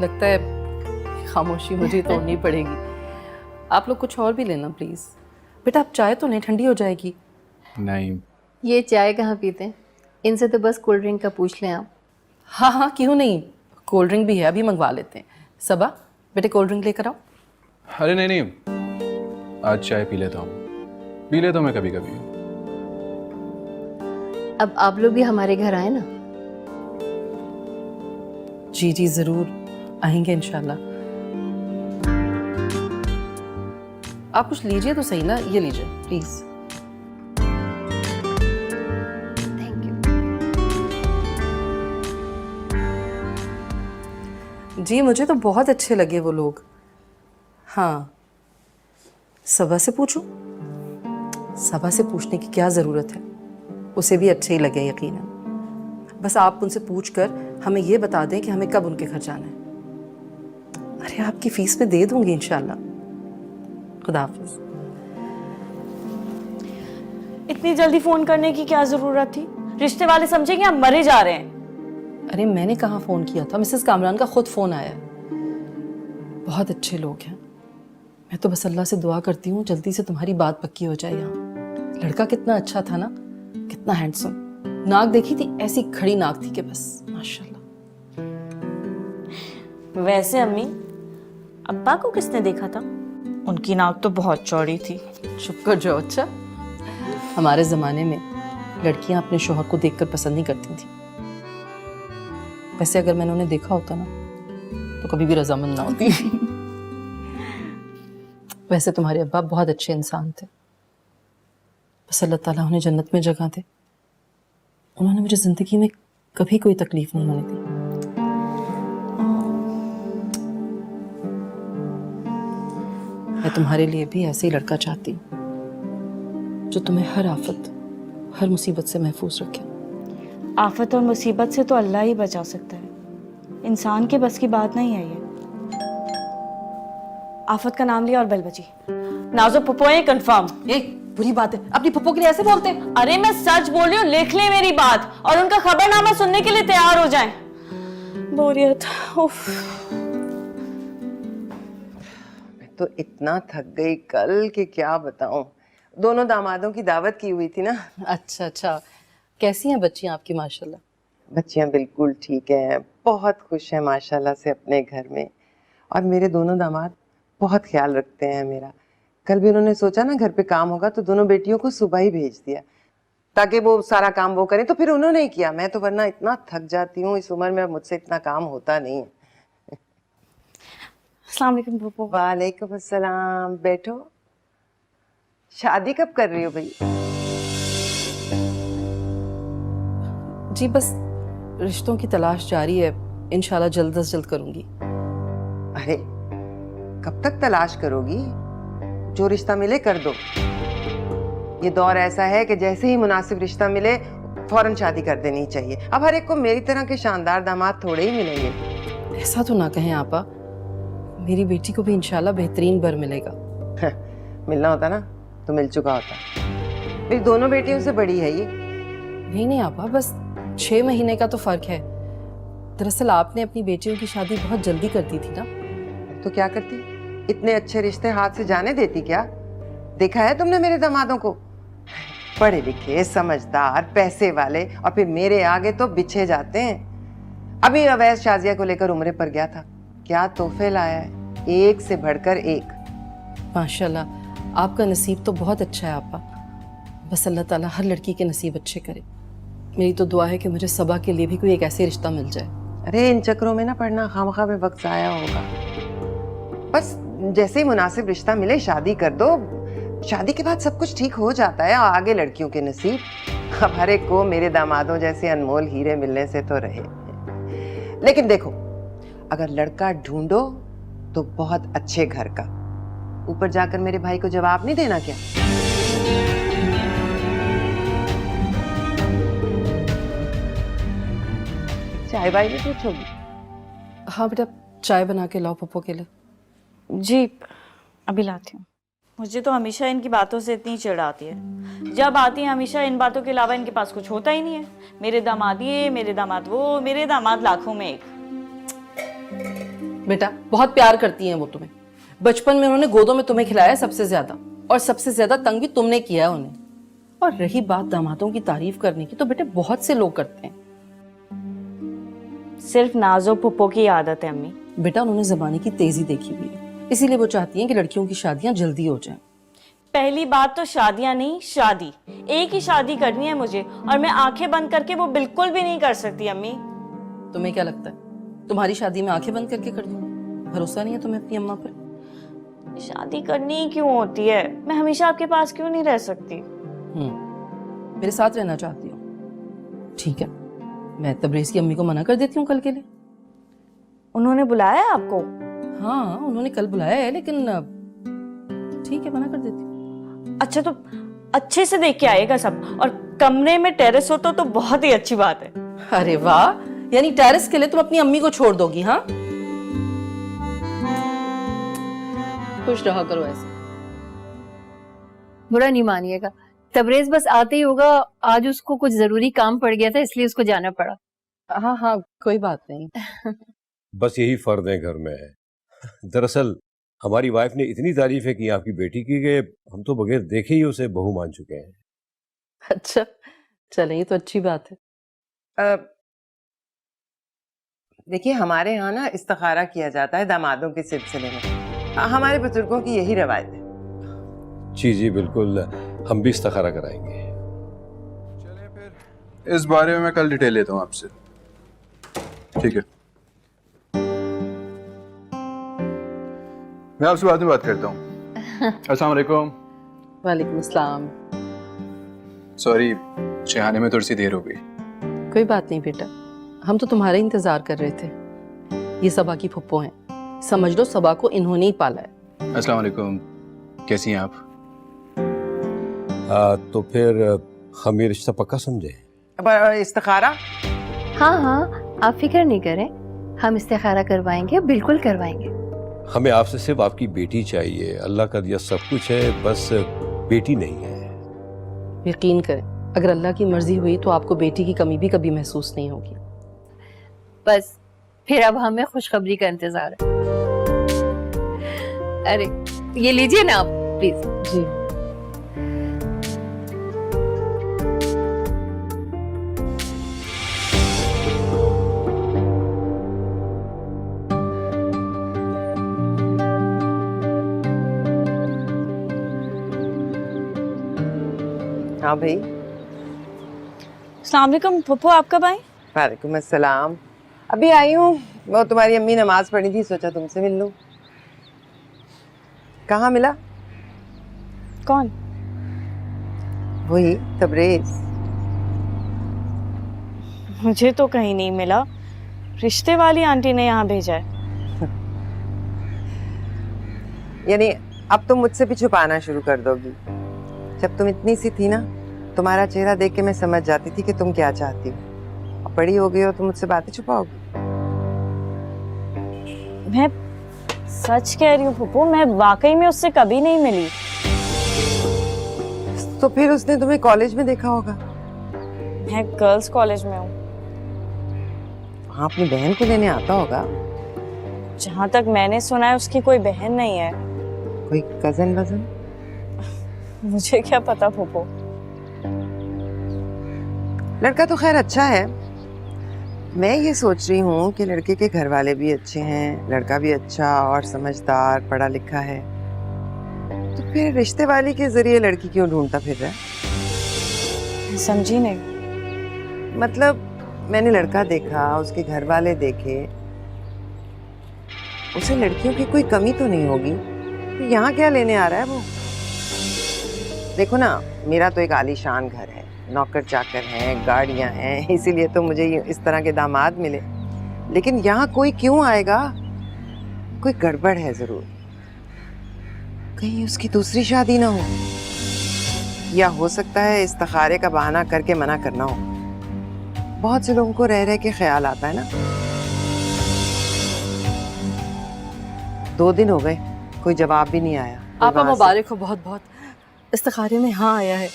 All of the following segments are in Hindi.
लगता है खामोशी मुझे तोड़नी पड़ेगी। आप लोग कुछ और भी लेना प्लीज। बेटा आप चाय तो नहीं, ठंडी हो जाएगी। नहीं। ये चाय कहाँ पीते हैं, इनसे तो बस कोल्ड ड्रिंक का पूछ लें आप। हाँ हाँ क्यों नहीं, कोल्ड ड्रिंक भी है, अभी मंगवा लेते हैं। सबा बेटे कोल्ड ड्रिंक लेकर आओ। अरे नहीं नहीं, आज चाय पी लेता हूँ, पी लेता हूँ मैं कभी कभी। अब आप लोग भी हमारे घर आए ना। जी जी जरूर आएंगे इंशाल्लाह। आप कुछ लीजिए तो सही ना, ये लीजिए प्लीज। Thank you. जी मुझे तो बहुत अच्छे लगे वो लोग। हाँ सबा से पूछूं? सबा से पूछने की क्या ज़रूरत है, उसे भी अच्छे ही लगे यकीनन। बस आप उनसे पूछकर हमें ये बता दें कि हमें कब उनके घर जाना है। अरे आपकी फीस में दे दूंगी इंशाल्लाह। खुदा हाफिज। इतनी जल्दी फोन करने की क्या जरूरत थी? रिश्ते वाले समझेंगे हम मरे जा रहे हैं। अरे मैंने कहाँ फ़ोन किया था, मिसेस कामरान का खुद फ़ोन आया है। बहुत अच्छे लोग हैं। मैं तो बस अल्लाह से दुआ करती हूँ जल्दी से तुम्हारी बात पक्की हो जाए। यहाँ लड़का कितना अच्छा था ना, कितना हैंडसम। नाक देखी थी, ऐसी खड़ी नाक थी कि बस माशाल्लाह। वैसे अम्मी, अब्बा को किसने देखा था? उनकी नाक तो बहुत चौड़ी थी। चुप कर जाओ। अच्छा हमारे ज़माने में लड़कियां अपने शौहर को देखकर पसंद नहीं करती थी। वैसे अगर मैंने उन्हें देखा होता ना तो कभी भी रजामंद ना होती। वैसे तुम्हारे अब्बा बहुत अच्छे इंसान थे, बस अल्लाह ताला उन्हें जन्नत में जगह दे। उन्होंने मुझे जिंदगी में कभी कोई तकलीफ नहीं होने दी। मैं तुम्हारे लिए भी ऐसे ही लड़का चाहती हूँ जो तुम्हें हर आफत, हर मुसीबत से महफूज रखे। आफत और मुसीबत से तो अल्लाह ही बचा सकता है, इंसान के बस की बात नहीं है ये। आफत का नाम लिया और बल बची। नाजो पप्पो है कंफर्म। एक बुरी बात है, अपनी पप्पो के लिए ऐसे बोलते हैं? अरे मैं सच बोल रही हूँ, लिख ले मेरी बात और उनका खबरनामा सुनने के लिए तैयार हो जाएं। बोरियत। उफ। मैं तो इतना थक गई कल कि क्या बताऊं। दोनों दामादों की दावत की हुई थी ना। अच्छा अच्छा, कैसी हैं बच्चियां आपकी माशाल्लाह? बच्चियां बिल्कुल ठीक हैं, बहुत खुश हैं माशाल्लाह से अपने घर में। और मेरे दोनों दामाद बहुत ख्याल रखते हैं मेरा। कल भी उन्होंने सोचा ना घर पे काम होगा तो दोनों बेटियों को सुबह ही भेज दिया ताकि वो सारा काम वो करें, तो फिर उन्होंने ही किया। मैं तो वरना इतना थक जाती हूँ इस उम्र में, मुझसे इतना काम होता नहीं है। अस्सलाम वालेकुम पप्पो। वालेकुम अस्सलाम। बैठो। शादी कब कर रही हो भाई? जी बस रिश्तों की तलाश जारी है, इंशाल्लाह जल्द अज जल्द करूंगी। अरे कब तक तलाश करोगी? जो रिश्ता मिले कर दो। ये दौर ऐसा है कि जैसे ही मुनासिब रिश्ता मिले फौरन शादी कर देनी चाहिए। अब हर एक को मेरी तरह के शानदार दामाद थोड़े ही मिलेंगे। ऐसा तो ना कहें आपा, मेरी बेटी को भी इंशाल्लाह बेहतरीन बर मिलेगा। मिलना होता ना तो मिल चुका होता। मेरी दोनों बेटियों से बड़ी है ये। नहीं नहीं आपा, बस 6 महीने का तो फर्क है। दरअसल आपने अपनी बेटियों की शादी बहुत जल्दी कर दी थी ना। तो क्या करती? इतने अच्छे रिश्ते हाथ से जाने देती क्या? देखा है तुमने मेरे दामादों को? पढ़े लिखे, समझदार, पैसे वाले, और फिर मेरे आगे तो बिछे जाते हैं। अभी अवैस शाजिया को लेकर उम्रे पर गया था, क्या तोहफे लाया है, एक से बढ़कर एक। माशाल्लाह आपका नसीब तो बहुत अच्छा है आपा। बस अल्लाह ताला हर लड़की के नसीब अच्छे करे। मेरी तो दुआ है कि मुझे सबा के लिए भी कोई एक ऐसे रिश्ता मिल जाए। अरे इन चक्रों में ना पढ़ना खामखा में वक्त जाया होगा। बस जैसे ही मुनासिब रिश्ता मिले शादी कर दो। शादी के बाद सब कुछ ठीक हो जाता है, आगे लड़कियों के नसीब। अब हर एक को मेरे दामादों जैसे अनमोल हीरे मिलने से तो रहे। लेकिन देखो, अगर लड़का ढूंढो तो बहुत अच्छे घर का। ऊपर जाकर मेरे भाई को जवाब नहीं देना क्या? चाय वाय भी पूछोगी? हाँ बेटा चाय बना के लाओ पप्पो के लिए। जी अभी लाती हूँ। मुझे तो हमेशा इनकी बातों से इतनी चिढ़ आती है। जब आती है हमेशा इन बातों के अलावा इनके पास कुछ होता ही नहीं है। मेरे दामाद ये, मेरे दामाद वो, मेरे दामाद लाखों में एक। बेटा बहुत प्यार करती हैं वो तुम्हें। बचपन में उन्होंने गोदों में तुम्हें खिलाया सबसे ज्यादा, और सबसे ज्यादा तंग भी तुमने किया है उन्हें। और रही बात दामादों की तारीफ करने की, तो बेटे बहुत से लोग करते हैं। सिर्फ नाजो पुप्पो की आदत है अम्मी। बेटा उन्होंने जमाने की तेजी देखी हुई है, इसीलिए वो चाहती हैं कि लड़कियों की शादियां जल्दी हो जाएं। पहली बात तो शादियां नहीं, शादी। एक ही शादी करनी है मुझे, और मैं आंखें बंद करके वो बिल्कुल भी नहीं कर सकती अम्मी। तुम्हें क्या लगता है तुम्हारी शादी में आंखें बंद करके कर दूंगी? भरोसा नहीं है तुम्हें अपनी अम्मा पर? शादी करनी ही क्यों होती है? मैं हमेशा आपके पास क्यों नहीं रह सकती? मेरे साथ रहना चाहती हो? ठीक है, मैं तबरेज की अम्मी को मना कर देती हूँ कल के लिए। उन्होंने बुलाया है आपको? हाँ उन्होंने कल बुलाया है, लेकिन ठीक है मना कर देती हूँ। अच्छा, तो अच्छे से देख के आएगा सब, और कमरे में टेरेस हो तो बहुत ही अच्छी बात है। अरे वाह, यानी टेरेस के लिए तुम अपनी अम्मी को छोड़ दोगी? हाँ खुश रहा करो ऐसे। बुरा नहीं मानिएगा, तबरेज बस आते ही होगा। आज उसको कुछ जरूरी काम पड़ गया था, इसलिए उसको जाना पड़ा। हाँ हाँ कोई बात नहीं। बस यही फर्ज है घर में। दरअसल हमारी वाइफ ने इतनी तारीफें की आपकी बेटी की कि हम तो बगैर देखे ही उसे बहू मान चुके हैं। अच्छा चले, ये तो अच्छी बात है। देखिए हमारे यहाँ ना इस्तिखारा किया जाता है दामादों के सिलसिले में। हमारे बुजुर्गों की यही रवायत है। जी जी बिल्कुल, हम भी इस्तिखारा कराएंगे। चलिए फिर इस बारे में मैं कल डिटेल लेता हूँ आपसे। ठीक है, मैं आपसे बाद में बात करता हूँ। अस्सलाम वालेकुम। वालेकुम अस्सलाम। सॉरी, चाहने में थोड़ी सी देर हो गई। कोई बात नहीं बेटा, हम तो तुम्हारा इंतजार कर रहे थे। ये सबा की फुप्पो हैं, समझ लो सबा को इन्होंने ही पाला है। अस्सलाम वालेकुम, कैसी हैं आप? तो फिर हम ये रिश्ता पक्का समझे? अब इस्तिखारा? हाँ हाँ, आप फिक्र नहीं करें, हम इस्तिखारा करवाएंगे, बिल्कुल करवाएंगे। हमें आपसे सिर्फ आपकी बेटी चाहिए। अल्लाह का दिया सब कुछ है, बस बेटी नहीं है। यकीन करें, अगर अल्लाह की मर्जी हुई तो आपको बेटी की कमी भी कभी महसूस नहीं होगी। बस फिर अब हमें खुशखबरी का इंतजार है। अरे ये लीजिए ना आप प्लीज। जी हाँ भाई। अस्सलाम वालेकुम फुप्पो, आप कब आई? वालेकुम अस्सलाम। अभी आई हूँ। वो तुम्हारी अम्मी नमाज पढ़ी थी, सोचा तुमसे मिल लूं। कहाँ मिला? कौन? वही तबरेज। मुझे तो कहीं नहीं मिला, रिश्ते वाली आंटी ने यहाँ भेजा है। यानी अब तुम मुझसे भी छुपाना शुरू कर दोगी? जब तुम इतनी सी थी ना, तुम्हारा चेहरा देख के मैं समझ जाती थी कि तुम क्या चाहती हो। अब बड़ी हो गई हो तो मुझसे बातें छुपाओगी? मैं सच कह रही हूँ फुप्पो, मैं वाकई में उससे कभी नहीं मिली। तो फिर उसने तुम्हें कॉलेज में देखा होगा। मैं गर्ल्स कॉलेज में हूँ। हाँ, अपनी बहन को लेने आता होगा। जहाँ तक मैंने सुना है उसकी कोई बहन नहीं है। कोई कजन वजन? मुझे क्या पता फुप्पो। लड़का तो खैर अच्छा है। मैं ये सोच रही हूँ कि लड़के के घर वाले भी अच्छे हैं, लड़का भी अच्छा और समझदार पढ़ा लिखा है, तो फिर रिश्ते वाली के जरिए लड़की क्यों ढूंढता फिर रहा है? समझी नहीं। मतलब मैंने लड़का देखा, उसके घर वाले देखे, उसे लड़कियों की कोई कमी तो नहीं होगी, तो यहाँ क्या लेने आ रहा है वो? देखो ना, मेरा तो एक आलीशान घर है, नौकर चाकर हैं, गाड़ियां हैं, इसीलिए तो मुझे इस तरह के दामाद मिले। लेकिन यहाँ कोई क्यों आएगा? कोई गड़बड़ है जरूर। कहीं उसकी दूसरी शादी ना हो, या हो सकता है इस्तिखारे का बहाना करके मना करना हो। बहुत से लोगों को रह रह के ख्याल आता है ना। 2 दिन हो गए, कोई जवाब भी नहीं आया। कोई आपका वहाँ से- मुबारक हो बहुत बहुत। इस्तिखारे में हाँ आया है।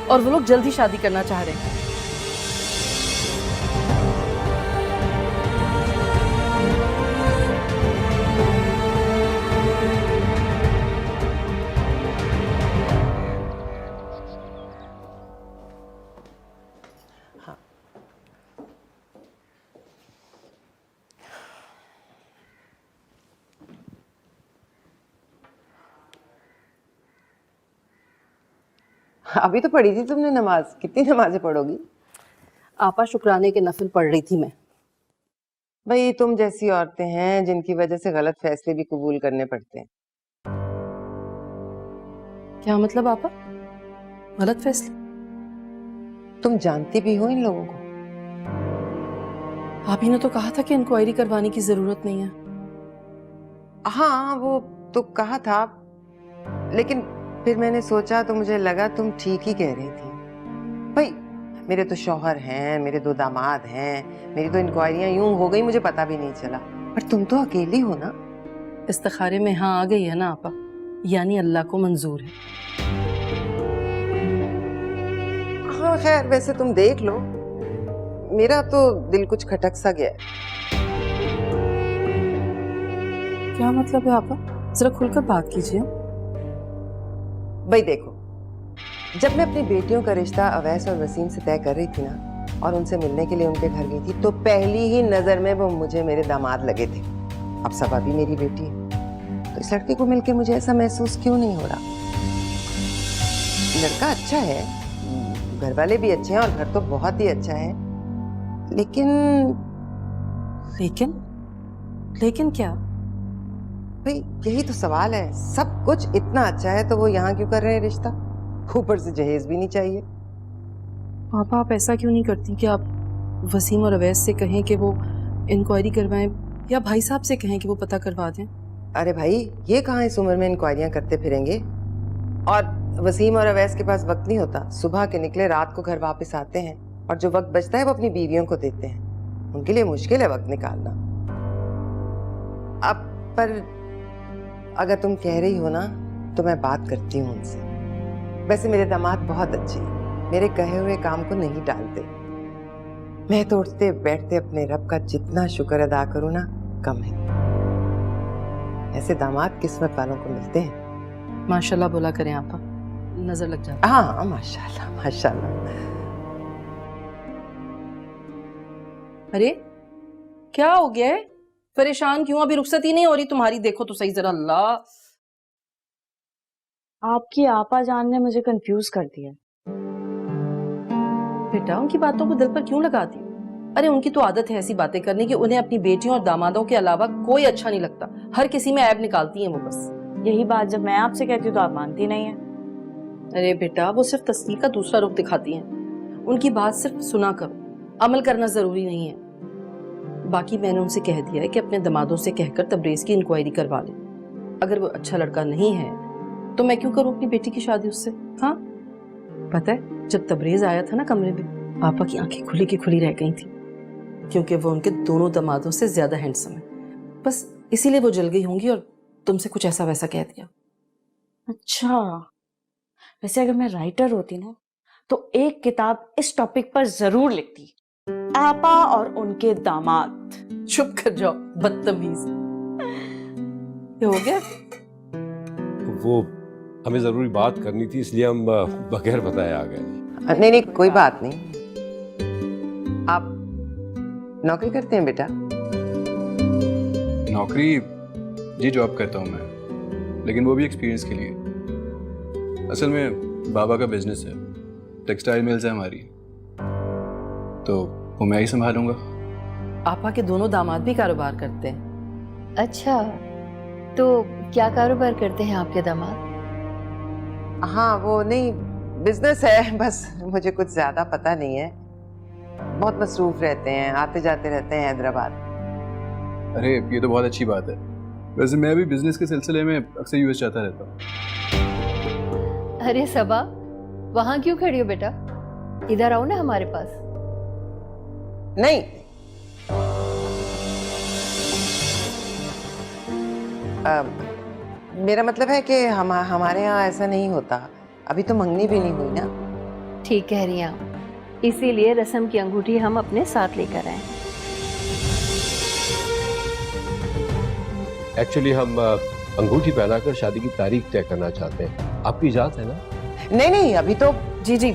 और वो लोग जल्दी शादी करना चाह रहे हैं। अभी तो पढ़ी थी तुमने नमाज, कितनी नमाजें पढ़ोगी? आपा शुक्राने के नफल पढ़ रही थी मैं। भाई तुम जैसी औरतें हैं जिनकी वजह से गलत फैसले भी कबूल करने पड़ते हैं। क्या मतलब आपा? गलत फैसले? तुम जानती भी हो इन लोगों को। आप ही ने तो कहा था कि इंक्वायरी करवाने की जरूरत नहीं है। हाँ वो तो कहा था, लेकिन फिर मैंने सोचा तो मुझे लगा तुम ठीक ही कह रही थी। भाई मेरे तो शौहर हैं, मेरे 2 दामाद हैं, मेरी तो इंक्वायरियां यूं हो गई मुझे पता भी नहीं चला। पर तुम तो अकेली हो ना। इस्तिखारे में हाँ आ गई है ना आपा, यानी अल्लाह को मंजूर है। हाँ खैर वैसे तुम देख लो, मेरा तो दिल कुछ खटक सा गया है। क्या मतलब है आपा? जरा खुलकर बात कीजिए। भाई देखो, जब मैं अपनी बेटियों का रिश्ता अवैस और वसीम से तय कर रही थी ना, और उनसे मिलने के लिए उनके घर गई थी, तो पहली ही नजर में वो मुझे मेरे दामाद लगे थे। अब सबा भी मेरी बेटी है, तो इस लड़के को मिलकर मुझे ऐसा महसूस क्यों नहीं हो रहा? लड़का अच्छा है, घर वाले भी अच्छे हैं और घर तो बहुत ही अच्छा है, लेकिन लेकिन लेकिन क्या? भाई यही तो सवाल है। सब कुछ इतना अच्छा है तो वो यहाँ क्यों कर रहे हैं रिश्ता? ऊपर से जहेज भी नहीं चाहिए। पापा आप ऐसा क्यों नहीं करती कि आप वसीम और अवैस से कहें कि वो इंक्वायरी करवाएं, या भाई साहब से कहें कि वो पता करवा दें? अरे भाई ये कहाँ इस उम्र में इंक्वायरियां करते फिरेंगे? और वसीम और अवैस के पास वक्त नहीं होता। सुबह के निकले रात को घर वापस आते हैं, और जो वक्त बचता है वो अपनी बीवियों को देते हैं। उनके लिए मुश्किल है वक्त निकालना। अब पर अगर तुम कह रही हो ना तो मैं बात करती हूँ उनसे। वैसे मेरे दामाद बहुत अच्छे हैं, मेरे कहे हुए काम को नहीं टालते। मैं तो उठते बैठते अपने रब का जितना शुक्र अदा करूँ ना कम है। ऐसे दामाद किस्मत वालों को मिलते हैं। माशाल्लाह बोला करें आपा, नजर लग जाती। हाँ माशाल्लाह माशाल्लाह। अरे क्या हो गया है? परेशान क्यों? अभी रुखसत ही नहीं हो रही तुम्हारी, देखो तो सही जरा। अल्लाह, आपकी आपा जान ने मुझे कंफ्यूज कर दिया। बेटा उनकी बातों को दिल पर क्यों लगाती हो? अरे उनकी तो आदत है ऐसी बातें करने की, उन्हें अपनी बेटियों और दामादों के अलावा कोई अच्छा नहीं लगता। हर किसी में ऐब निकालती हैं वो बस। यही बात जब मैं आपसे कहती हूँ तो आप मानती नहीं है। अरे बेटा वो सिर्फ तस्दीक का दूसरा रुख दिखाती हैं। उनकी बात सिर्फ सुना करो, अमल करना जरूरी नहीं है। बाकी मैंने उनसे कह दिया है कि अपने दामादों से कहकर तबरेज की इंक्वायरी करवा ले। अगर वो अच्छा लड़का नहीं है तो मैं क्यों करूं अपनी बेटी की शादी उससे? हाँ पता है जब तबरेज आया था ना कमरे में, पापा की आंखें खुली की खुली रह गई थी, क्योंकि वो उनके दोनों दामादों से ज्यादा हैंडसम है। बस इसीलिए वो जल गई होंगी और तुमसे कुछ ऐसा वैसा कह दिया। अच्छा, वैसे अगर मैं राइटर होती ना तो एक किताब इस टॉपिक पर जरूर लिखती, आपा और उनके दामाद। चुप कर जाओ बदतमीज। ये हो गया? वो हमें ज़रूरी बात करनी थी, इसलिए हम बगैर बताए आ गए। नहीं नहीं कोई बात नहीं। आप नौकरी करते हैं बेटा? नौकरी जी जॉब करता हूँ मैं, लेकिन वो भी एक्सपीरियंस के लिए। असल में बाबा का बिजनेस है, टेक्सटाइल मिल्स है हमारी, तो वो मैं ही संभालूंगा। आपा के दोनों दामाद भी कारोबार करते हैं। अच्छा, तो क्या कारोबार करते हैं आपके दामाद? हाँ वो नहीं, बिजनेस है, बस मुझे कुछ ज्यादा पता नहीं है। बहुत मसरूफ रहते हैं, आते जाते रहते हैं हैदराबाद। अरे ये तो बहुत अच्छी बात है। वैसे मैं भी बिजनेस के सिलसिले में अक्सर यूएस जाता रहता हूँ। अरे सबा, वहां क्यों खड़ी हो बेटा? इधर आओ ना हमारे पास। नहीं मेरा मतलब है कि हमारे यहाँ ऐसा नहीं होता। अभी तो मंगनी भी नहीं हुई ना। ठीक कह रही हैं आप, इसीलिए रस्म की अंगूठी हम अपने साथ लेकर आए हैं। एक्चुअली हम अंगूठी पहनाकर शादी की तारीख तय करना चाहते हैं। आपकी इजाजत है ना? नहीं नहीं अभी तो। जी जी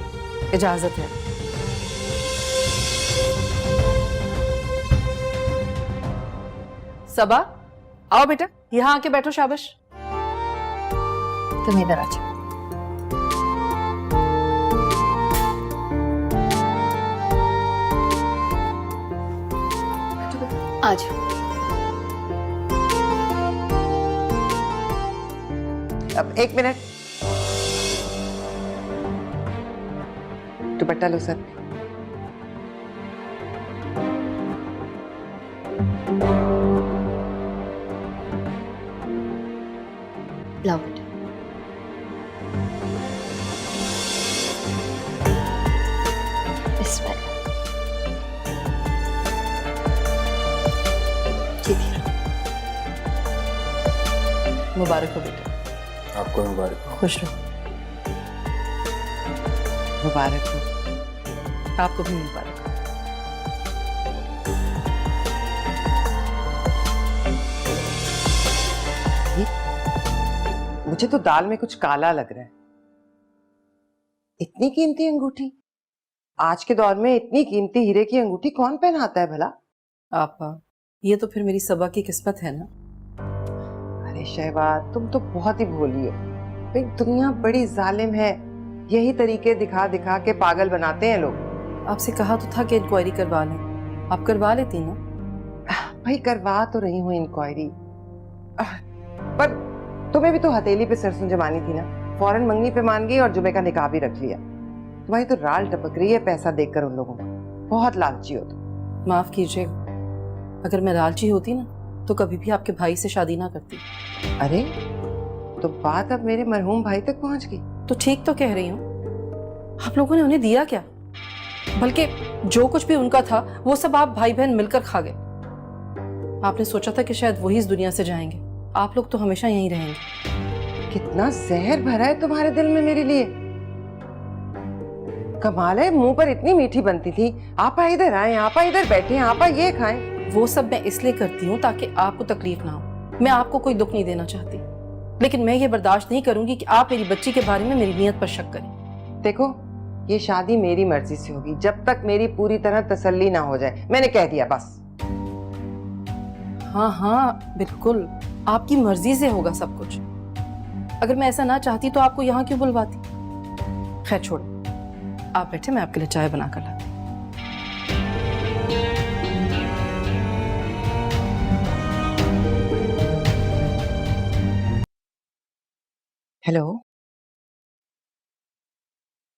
इजाजत है। सबा आओ बेटा, यहाँ आके बैठो। शाबाश। तुम इधर आ जाओ। आज अब एक मिनट, दुपट्टा लो सर। लाओ बेटा। बिस्मिल्लाह। ये भी लो। मुबारक हो बेटा, आपको मुबारक हो। खुश रहो। मुबारक हो। आपको भी मुबारक हो। मुझे तो दाल में कुछ काला लग रहा है। इतनी कीमती अंगूठी, आज के दौर में इतनी कीमती हीरे की अंगूठी कौन पहनाता है भला? आपा, ये तो फिर मेरी सबा की किस्मत है ना। अरे शहबाज, तुम तो बहुत ही भोली हो। भाई दुनिया बड़ी जालिम है, यही तरीके दिखा दिखा के पागल बनाते हैं लोग। आपसे कहा तो था कि इंक्वायरी करवा लें, आप करवा लेती ना। भाई करवा तो रही हूँ इंक्वायरी, पर तुम्हें भी तो हथेली पे सरसों जमानी थी ना। फौरन मंगनी पे मान गई और जुमे का निकाह भी रख लिया। तुम्हारी तो राल टपक रही है पैसा देखकर उन लोगों को। बहुत लालची हो तुम। माफ कीजिएगा, अगर मैं लालची होती ना तो कभी भी आपके भाई से शादी ना करती। अरे तो बात अब मेरे मरहूम भाई तक पहुंच गई। तो ठीक तो कह रही हूँ, आप लोगों ने उन्हें दिया क्या? बल्कि जो कुछ भी उनका था वो सब आप भाई बहन मिलकर खा गए। आपने सोचा था कि शायद वही इस दुनिया से जाएंगे, आप लोग तो हमेशा यहीं रहेंगे। कितना जहर भरा है तुम्हारे दिल में मेरे लिए। कमाल है, मुंह पर इतनी मीठी बनती थी। आपा इधर आए, आपा इधर बैठे, आपा ये खाएं। वो सब मैं इसलिए करती हूँ ताकि आपको तकलीफ ना हो। मैं आपको कोई दुख नहीं देना चाहती, लेकिन मैं ये बर्दाश्त नहीं करूंगी कि आप मेरी बच्ची के बारे में मेरी नीयत पर शक करें। देखो, ये शादी मेरी मर्जी से होगी, जब तक मेरी पूरी तरह तसल्ली ना हो जाए। मैंने कह दिया बस। हाँ हाँ बिल्कुल, आपकी मर्जी से होगा सब कुछ। अगर मैं ऐसा ना चाहती तो आपको यहाँ क्यों बुलवाती? खैर छोड़ो, आप बैठे, मैं आपके लिए चाय बना कर लाती। हेलो,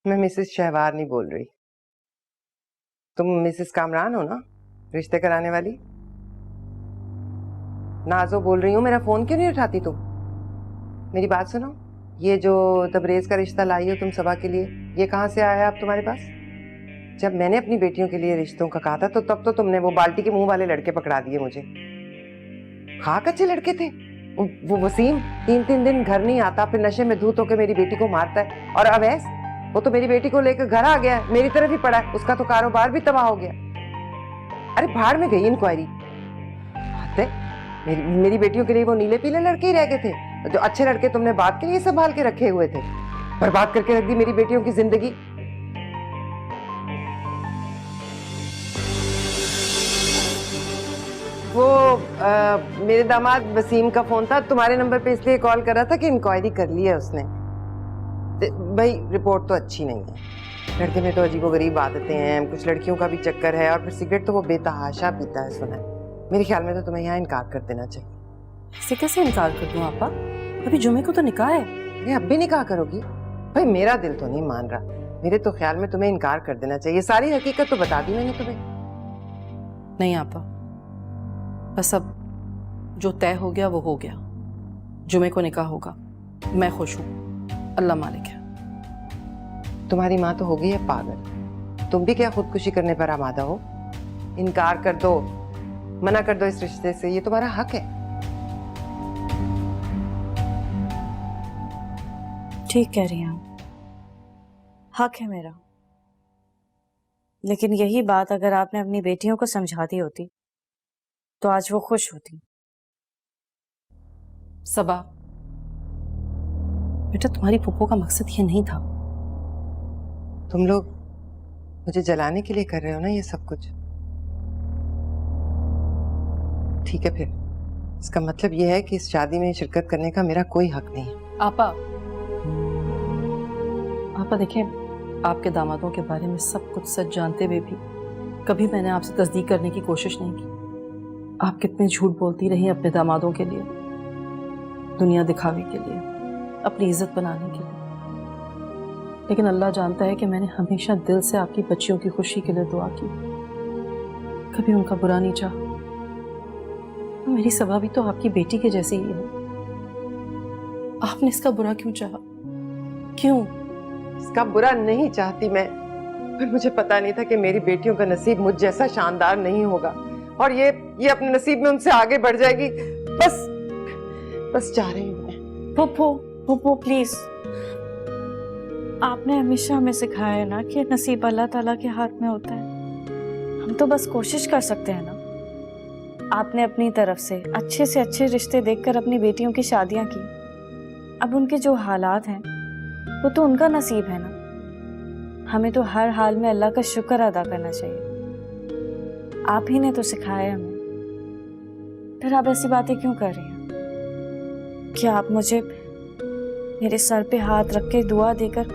मैं मिसेस शहवार नहीं बोल रही। तुम मिसेस कामरान हो ना, रिश्ते कराने वाली? नाजो बोल रही हूँ। मेरा फोन क्यों नहीं उठाती तुम? मेरी बात सुनो, ये जो तबरेज का रिश्ता लाई हो तुम सबा के लिए, ये कहाँ से आया अब तुम्हारे पास? जब मैंने अपनी बेटियों के लिए रिश्तों का कहा था तो तब तो तुमने वो बाल्टी के मुंह वाले लड़के पकड़ा दिए मुझे। खाक अच्छे लड़के थे। वो वसीम 3-3 दिन घर नहीं आता, फिर नशे में धूत होकर मेरी बेटी को मारता है। और अवैस, वो तो मेरी बेटी को लेकर घर आ गया, मेरी तरफ ही पड़ा है। उसका तो कारोबार भी तबाह हो गया। अरे भाड़ में गई इंक्वायरी। मेरी बेटियों के लिए वो नीले पीले लड़के ही रह गए थे। जो अच्छे लड़के तुमने बात के लिए संभाल के रखे हुए थे, बर्बाद करके रख दी मेरी बेटियों की जिंदगी। वो मेरे दामाद वसीम का फोन था, तुम्हारे नंबर पे इसलिए कॉल कर रहा था कि इंक्वायरी कर ली है उसने। भाई रिपोर्ट तो अच्छी नहीं है। लड़के में तो अजीबोगरीब आदतें हैं, कुछ लड़कियों का भी चक्कर है, और फिर सिगरेट तो वो बेतहाशा पीता है सुना है। मेरे ख्याल में तो तुम्हें यहाँ इनकार कर देना चाहिए। इससे कैसे इनकार कर दूं आपा? अभी जुमे को तो निकाह है। अरे अब भी निकाह करोगी? भाई मेरा दिल तो नहीं मान रहा। मेरे तो ख्याल में तुम्हें इनकार कर देना चाहिए। सारी हकीकत तो बता दी मैंने तुम्हें। नहीं आपा, बस अब जो तय हो गया वो हो गया। जुमे को निकाह होगा, मैं खुश हूँ, अल्लाह मालिक है। तुम्हारी माँ तो हो गई है पागल। तुम भी क्या खुदकुशी करने पर आमादा हो? इनकार कर दो, मना कर दो इस रिश्ते से, ये तुम्हारा हक है। ठीक कह रही हैं, हक है मेरा। लेकिन यही बात अगर आपने अपनी बेटियों को समझा दी होती तो आज वो खुश होती। सबा बेटा, तुम्हारी फूफो का मकसद ये नहीं था। तुम लोग मुझे जलाने के लिए कर रहे हो ना ये सब कुछ? ठीक है, फिर इसका मतलब यह है कि इस शादी में शिरकत करने का मेरा कोई हक नहीं है। आपा देखिए, आपके दामादों के बारे में सब कुछ सच जानते हुए भी कभी मैंने आपसे तस्दीक करने की कोशिश नहीं की। आप कितने झूठ बोलती रही अपने दामादों के लिए, दुनिया दिखावे के लिए, अपनी इज्जत बनाने के लिए। लेकिन अल्लाह जानता है कि मैंने हमेशा दिल से आपकी बच्चियों की खुशी के लिए दुआ की, कभी उनका बुरा नहीं चाहा। मेरी सबा भी तो आपकी बेटी के जैसी ही है। आपने इसका बुरा क्यों चाहा? क्यों? इसका बुरा नहीं चाहती मैं, पर मुझे पता नहीं था कि मेरी बेटियों का नसीब मुझ जैसा शानदार नहीं होगा और ये अपने नसीब में उनसे आगे बढ़ जाएगी। बस जा रही हूँ मैं। पुप्पो प्लीज, आपने हमेशा हमें सिखाया है ना कि नसीब अल्लाह ताला के हाथ में होता है। हम तो बस कोशिश कर सकते हैं ना। आपने अपनी तरफ से अच्छे रिश्ते देखकर अपनी बेटियों की शादियां की। अब उनके जो हालात हैं वो तो उनका नसीब है ना। हमें तो हर हाल में अल्लाह का शुक्र अदा करना चाहिए। आप ही ने तो सिखाया हमें। फिर आप ऐसी बातें क्यों कर रही हैं? क्या आप मुझे मेरे सर पे हाथ रख के दुआ देकर